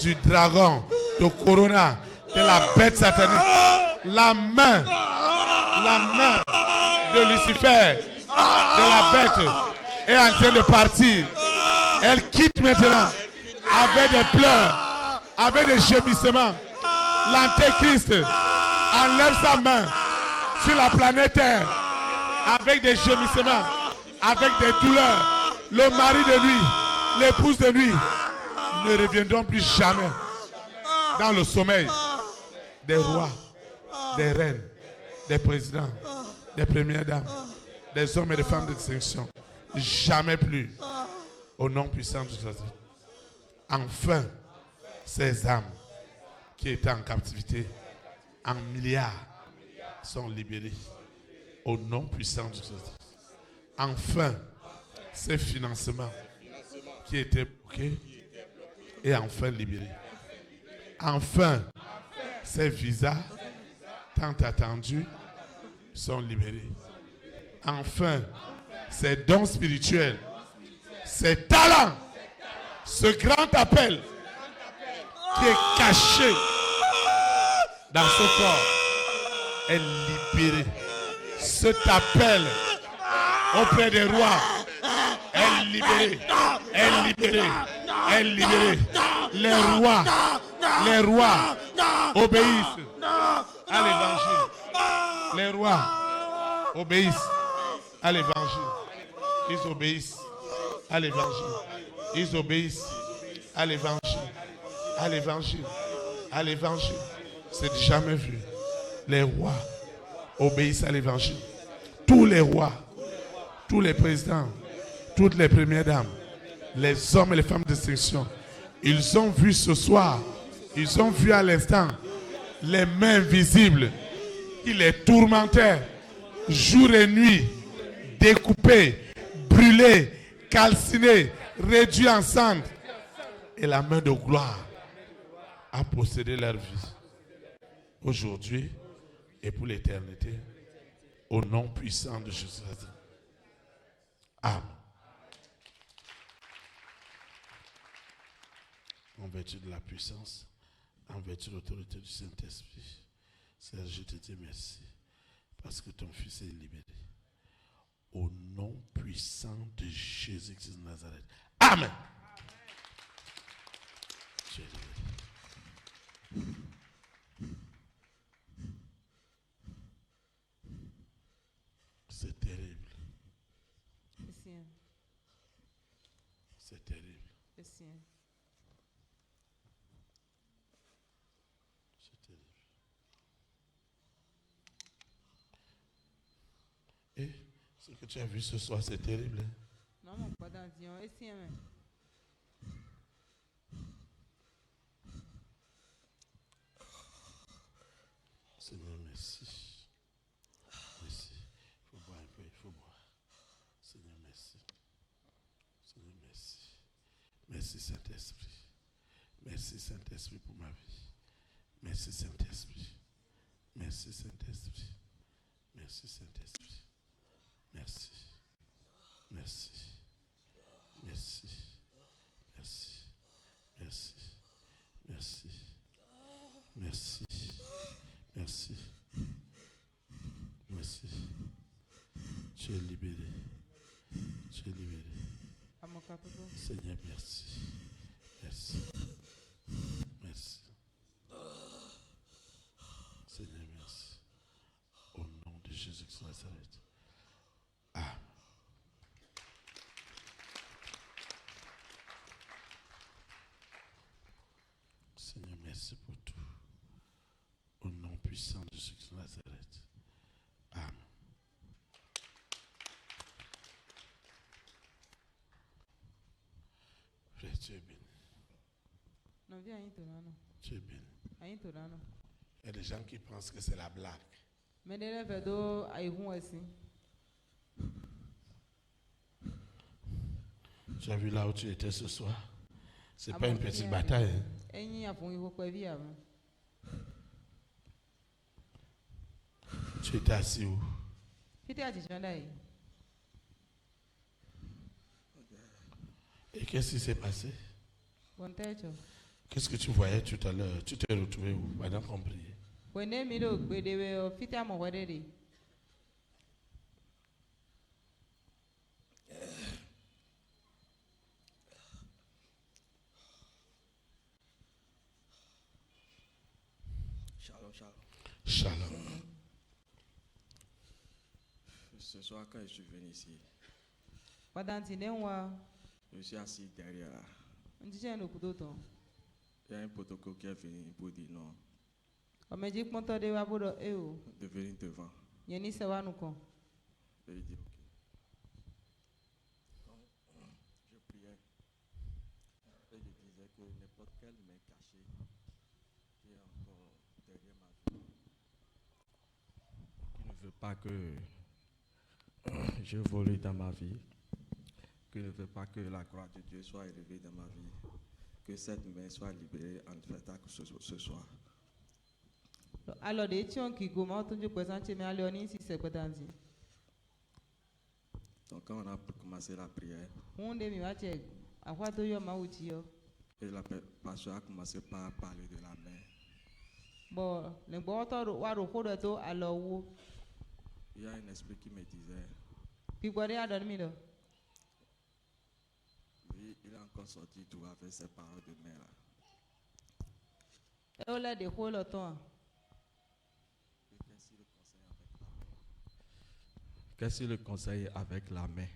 du dragon, de Corona, de la bête satanique. La main de Lucifer, de la bête est en train de partir. Elle quitte maintenant avec des pleurs, avec des gémissements. L'Antéchrist enlève sa main sur la planète Terre avec des gémissements, avec des douleurs. Le mari de lui, l'épouse de lui ne reviendront plus jamais dans le sommeil des rois, des reines, des présidents, des premières dames, des hommes et des femmes de distinction. Jamais plus. Au nom puissant de Jésus. Enfin, ces âmes qui étaient en captivité en milliards sont libérées. Au nom puissant de Jésus. Enfin, ces financements qui étaient bloqués et enfin libérés. Enfin, ces visas tant attendus sont libérés. Enfin, ces dons spirituels, ces talents, ce grand appel qui est caché dans ce corps est libéré. Cet appel auprès des rois est libéré, est libéré, est libéré. Les rois obéissent à l'évangile. Les rois obéissent à l'évangile. Ils obéissent à l'évangile. Ils obéissent à l'évangile. À l'évangile. À l'évangile. C'est jamais vu. Les rois obéissent à l'évangile. Tous les rois, tous les présidents, toutes les premières dames, les hommes et les femmes de distinction, ils ont vu ce soir, ils ont vu à l'instant les mains visibles qui les tourmentaient jour et nuit, découpés, brûlés, calcinés, réduits en cendres. Et la main de gloire a possédé leur vie. Aujourd'hui et pour l'éternité, au nom puissant de Jésus. Amen. En vertu de la puissance, en vertu de l'autorité du Saint-Esprit, Seigneur, je te dis merci parce que ton Fils est libéré. Au nom puissant de Jésus-Christ de Nazareth. Amen. Tu es libéré. C'est terrible. C'est terrible. C'est terrible. Et ce que tu as vu ce soir, c'est terrible. Non, mon pas dans Dieu. Seigneur, merci. Merci. Il faut boire un peu, il faut boire. Seigneur, merci. Seigneur, merci. Merci, Saint-Esprit. Merci, Saint-Esprit, pour ma vie. Merci, Saint-Esprit. Merci, Saint-Esprit. Merci, Saint-Esprit. Merci. Merci. Merci. Merci. Merci. Merci. Merci. Merci. Merci. Tu es libéré. Tu es libéré. Seigneur, merci. Merci. Merci. Seigneur, merci. Au nom de Jésus-Christ de Nazareth. Amen. Seigneur, merci pour tout. Au nom puissant de Jésus-Christ de Nazareth. Amen. Frère, tu es béni. Tu es béni. Il y a des gens qui pensent que c'est la blague. Tu as vu là où tu étais ce soir? Ce n'est pas une petite bataille. Tu étais assis où? Et qu'est-ce qui s'est passé? Qu'est-ce que tu voyais tout à l'heure? Tu t'es retrouvé où pendant qu'on priait? Shalom, shalom. Shalom. Ce soir, quand je suis venu ici, je suis assis derrière là. Il y a un protocole qui est venu pour dire non. De venir devant. Et il dit ok. Donc, je priais. Et je disais que n'importe quelle main cachée qui est encore derrière ma vie, qui ne veut pas que je vole dans ma vie, qui ne veut pas que la gloire de Dieu soit élevée dans ma vie, que cette main soit libérée en fait ce soir. Alors, des gens qui commencent à présenter, mais alors, si c'est pas dans. Donc, quand on a commencé la prière, et la pasteur a commencé par parler de la main. Il y a un esprit qui me disait, il est encore sorti tout avec ces paroles de main là. Qu'est-ce que le conseil avec la main?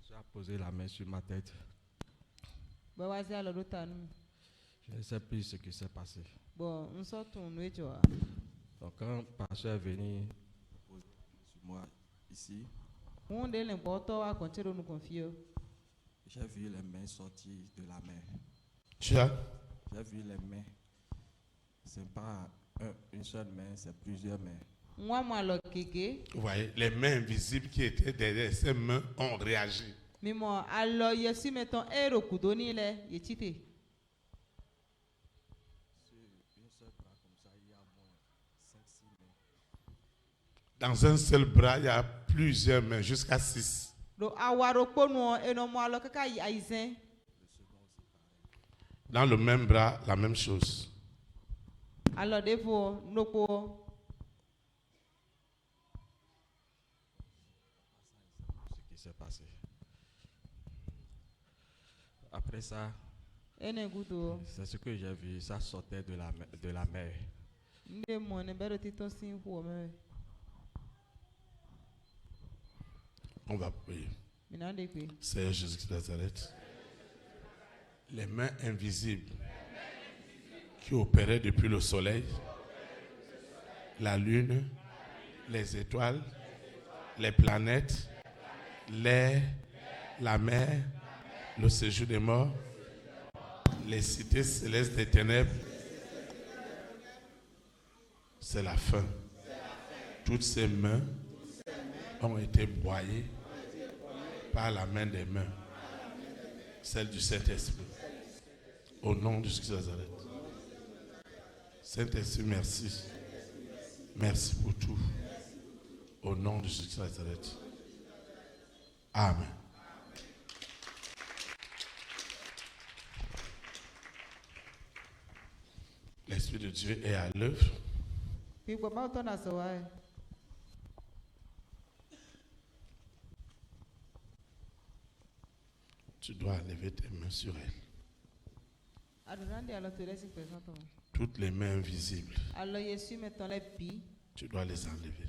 J'ai posé la main sur ma tête. Je ne sais plus ce qui s'est passé. Donc quand le pasteur est venu poser sur moi ici, j'ai vu les mains sortir de la main. J'ai vu les mains. Ce n'est pas une seule main, c'est plusieurs mains. Vous voyez, les mains invisibles qui étaient derrière ces mains ont réagi. Dans un seul bras, il y a plusieurs mains, jusqu'à 6. Dans le même bras, la même chose. Alors, ce qui s'est passé. Après ça, c'est ce que j'ai vu, ça sortait de la mer. On va prier. Seigneur Jésus de Nazareth, les mains invisibles qui opéraient depuis le soleil, la lune, les étoiles, les planètes, l'air, la mer, le séjour des morts, les cités célestes des ténèbres. C'est la fin. Toutes ces mains ont été broyées par la main des mains, celle du Saint-Esprit. Au nom de Jésus de Nazareth. Saint-Esprit, merci. Merci pour tout. Au nom de Jésus de Nazareth. Amen. L'Esprit de Dieu est à l'œuvre. Tu dois lever tes mains sur elle. Toutes les mains invisibles, tu dois les enlever.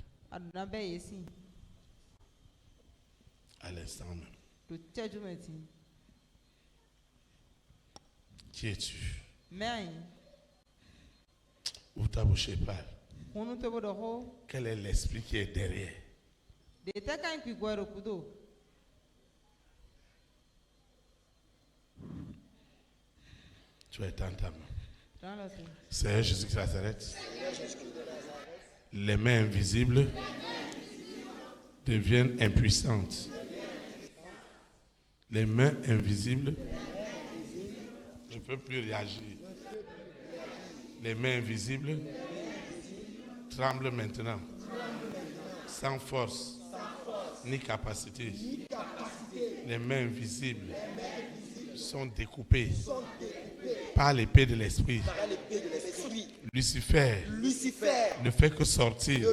À l'instant même. Qui es-tu? Où ta bouche parle? Quel est l'esprit qui est derrière? Tu es dans ta main. Seigneur Jésus de Nazareth, les mains invisibles deviennent impuissantes. Les mains invisibles, je ne peux plus réagir. Les mains invisibles tremblent maintenant, sans force ni capacité. Les mains invisibles sont découpées par l'épée de l'esprit. Lucifer ne fait que sortir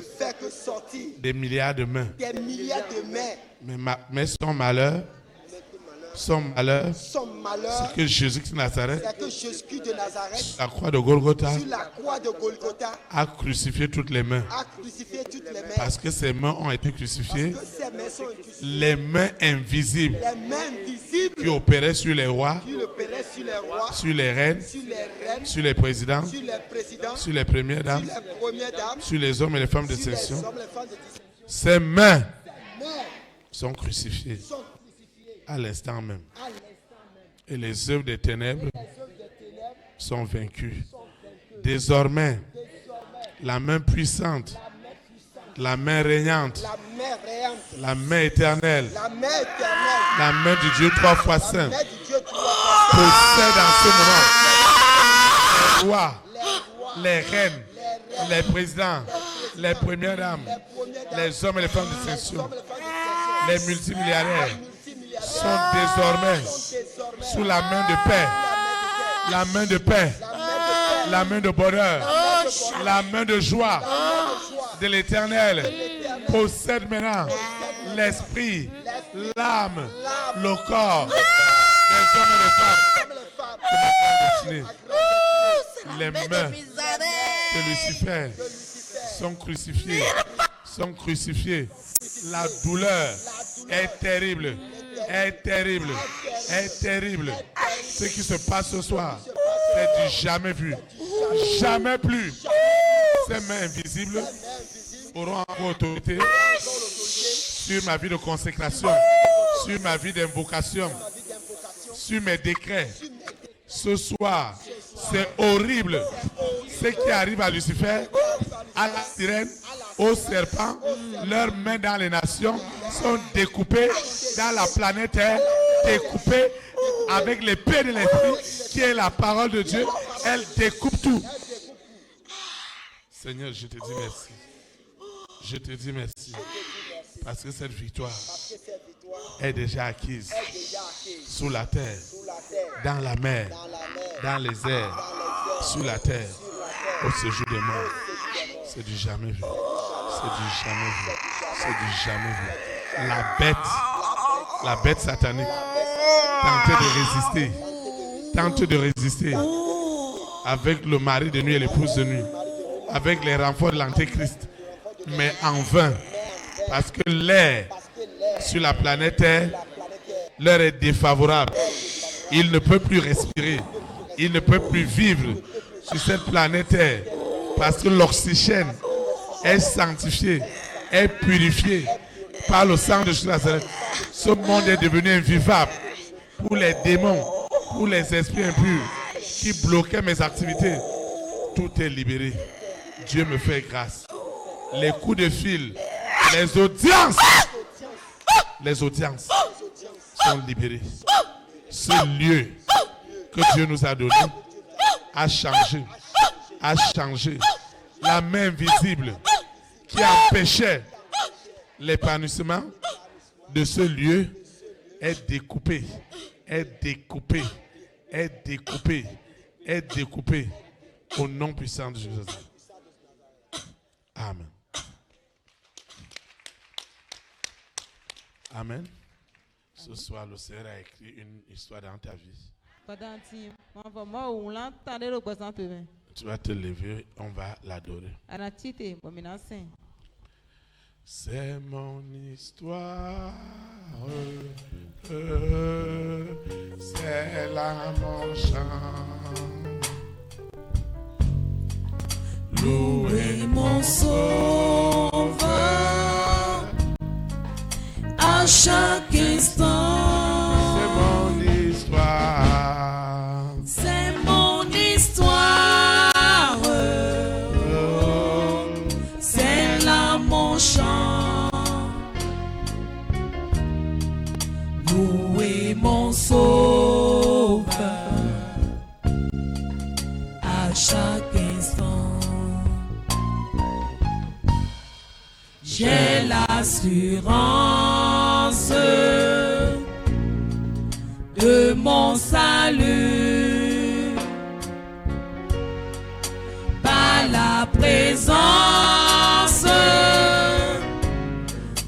des milliards de mains. Mais son malheur son malheur, c'est que Jésus-Christ de Nazareth, sur la croix de Golgotha, a crucifié toutes les mains. Parce que ses mains ont été crucifiées, les mains invisibles qui opéraient sur les rois, sur les reines, sur les présidents, sur les premières dames, sur les hommes et les femmes de section. Ces mains sont crucifiées à l'instant même. Et les œuvres des ténèbres sont vaincues. Désormais, la main puissante, la main régnante, la main éternelle, la main du Dieu 3 fois saint possède en ce moment les rois, les reines, les présidents, les premières dames, les hommes et les femmes de section, les multimilliardaires sont désormais sous la main de paix, la main de paix, la main de bonheur, la main de joie de l'Éternel possède maintenant l'esprit, l'âme, le corps des hommes et des femmes. Les mains de Lucifer sont crucifiées. La douleur est terrible, est terrible, est terrible. Ce qui se passe ce soir, c'est du jamais vu, jamais plus. Ces mains invisibles auront encore autorité sur ma vie de consécration, sur ma vie d'invocation, sur mes décrets. Ce soir, c'est horrible. Ce qui arrive à Lucifer, à la sirène, au serpent, leurs mains dans les nations sont découpées dans la planète Terre, découpées avec l'épée de l'esprit qui est la parole de Dieu. Elle découpe tout. Seigneur, je te dis merci. Je te dis merci. Parce que cette victoire est déjà acquise sous la terre, dans la mer, dans les airs, sous la terre, au séjour des morts. C'est du jamais vu. C'est du jamais vu. C'est du jamais vu. La bête satanique tente de résister avec le mari de nuit et l'épouse de nuit, avec les renforts de l'antéchrist, mais en vain, parce que l'air sur la planète Terre leur est défavorable. Il ne peut plus respirer, il ne peut plus vivre sur cette planète Terre, parce que l'oxygène est sanctifié, est purifié par le sang de Jésus. Ce monde est devenu invivable pour les démons, pour les esprits impurs qui bloquaient mes activités. Tout est libéré. Dieu me fait grâce. Les coups de fil, les audiences sont libérées. Ce lieu que Dieu nous a donné a changé. La main invisible qui empêchait l'épanouissement de ce lieu est découpée, au nom puissant de Jésus. Amen. Amen. Ce soir, le Seigneur a écrit une histoire dans ta vie. Tu vas te lever, on va l'adorer. C'est mon histoire, c'est là mon chant. Louez mon sauveur à chaque instant. C'est mon histoire. C'est mon histoire. C'est là mon chant. Louez mon sauveur à chaque instant. J'ai l'assurance de mon salut par la présence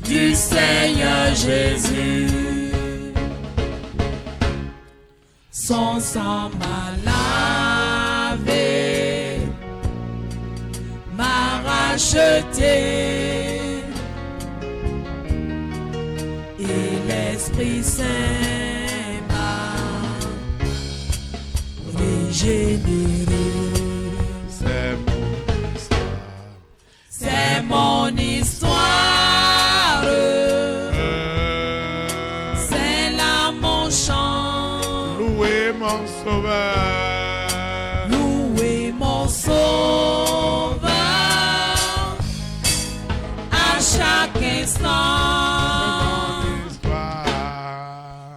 du Seigneur Jésus. son sang m'a lavé, m'a racheté, et l'Esprit Saint m'a régénéré. C'est mon histoire, c'est là mon chant. Louez mon sauveur, louez mon sauveur, à chaque instant.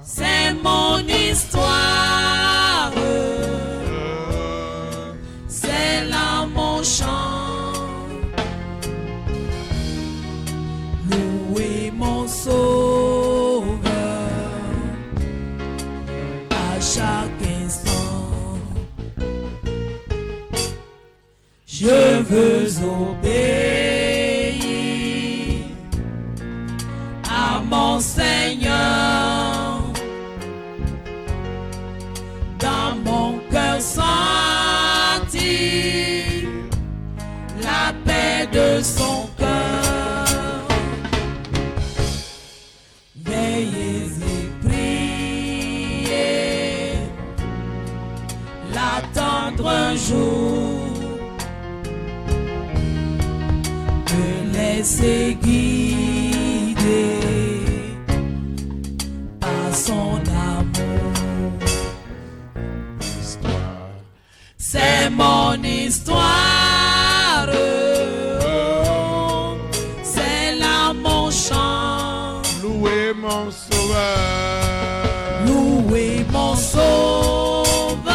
C'est mon histoire, c'est là mon chant. Louez mon sauveur, à chaque instant. Je veux obéir à mon Seigneur, dans mon cœur sentir la paix de son cœur. Veillez et priez, l'attendre un jour, me laisser guider par son amour. C'est mon histoire, c'est là mon chant. louez mon sauveur, louez mon sauveur,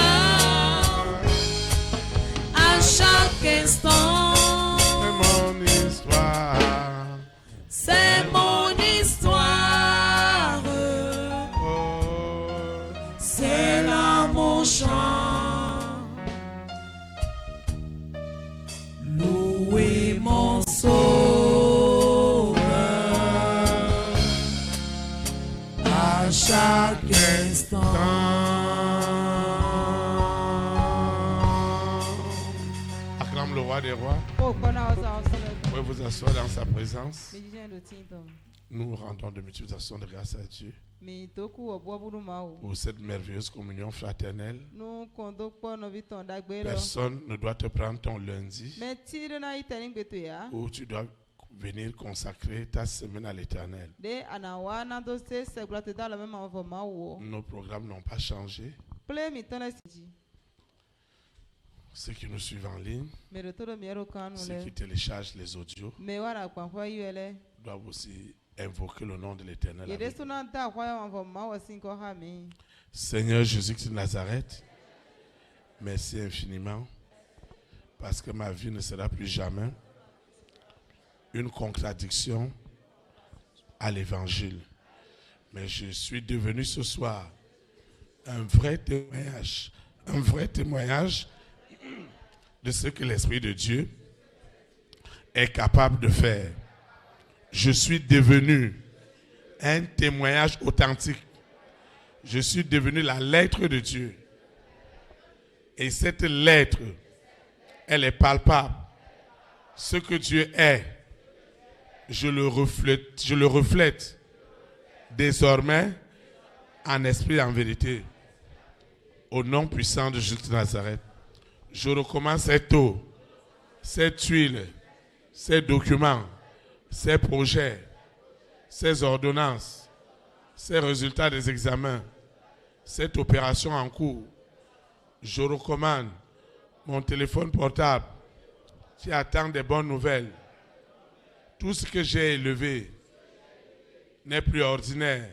à chaque instant. c'est mon histoire, c'est mon histoire, c'est là mon chant. Louez mon sauveur, à chaque instant. Acclame le roi des rois. Vous pouvez vous asseoir dans sa présence. Nous rendons de multiplication de grâce à Dieu pour cette merveilleuse communion fraternelle. Personne ne doit te prendre ton lundi où tu dois venir consacrer ta semaine à l'Éternel. Nos programmes n'ont pas changé. Ceux qui nous suivent en ligne, ceux qui téléchargent les audios, doivent aussi invoquer le nom de l'Éternel. Seigneur Jésus-Christ de Nazareth, merci infiniment parce que ma vie ne sera plus jamais une contradiction à l'Évangile. Mais je suis devenu ce soir un vrai témoignage de ce que l'Esprit de Dieu est capable de faire. Je suis devenu un témoignage authentique. Je suis devenu la lettre de Dieu. Et cette lettre, elle est palpable. Ce que Dieu est, je le reflète désormais en esprit et en vérité. Au nom puissant de Jésus de Nazareth, je recommence cette eau, cette huile, ces documents, ces projets, ces ordonnances, ces résultats des examens, cette opération en cours. Je recommande mon téléphone portable qui attend des bonnes nouvelles. Tout ce que j'ai élevé n'est plus ordinaire.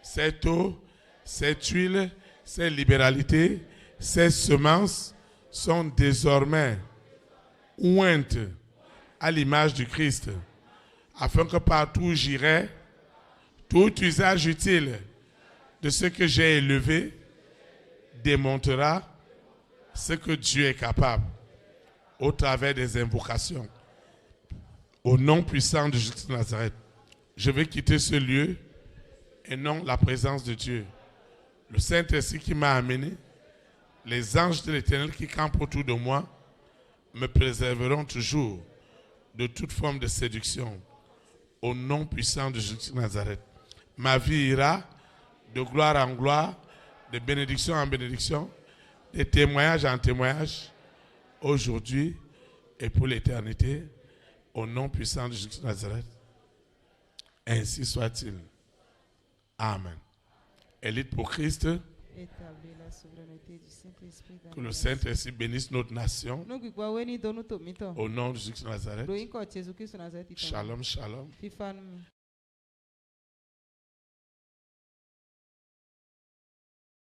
Cette eau, cette huile, ces libéralités, ces semences sont désormais ointes à l'image du Christ, afin que partout où j'irai, tout usage utile de ce que j'ai élevé démontrera ce que Dieu est capable au travers des invocations. Au nom puissant de Jésus de Nazareth, je vais quitter ce lieu et non la présence de Dieu. Le Saint-Esprit qui m'a amené, les anges de l'Éternel qui campent autour de moi, me préserveront toujours de toute forme de séduction. Au nom puissant de Jésus de Nazareth. Ma vie ira de gloire en gloire, de bénédiction en bénédiction, de témoignage en témoignage, aujourd'hui et pour l'éternité, au nom puissant de Jésus de Nazareth. Ainsi soit-il. Amen. Élite pour Christ. Que le Saint-Esprit bénisse notre nation. Au nom de Jésus de Nazareth. Shalom, shalom.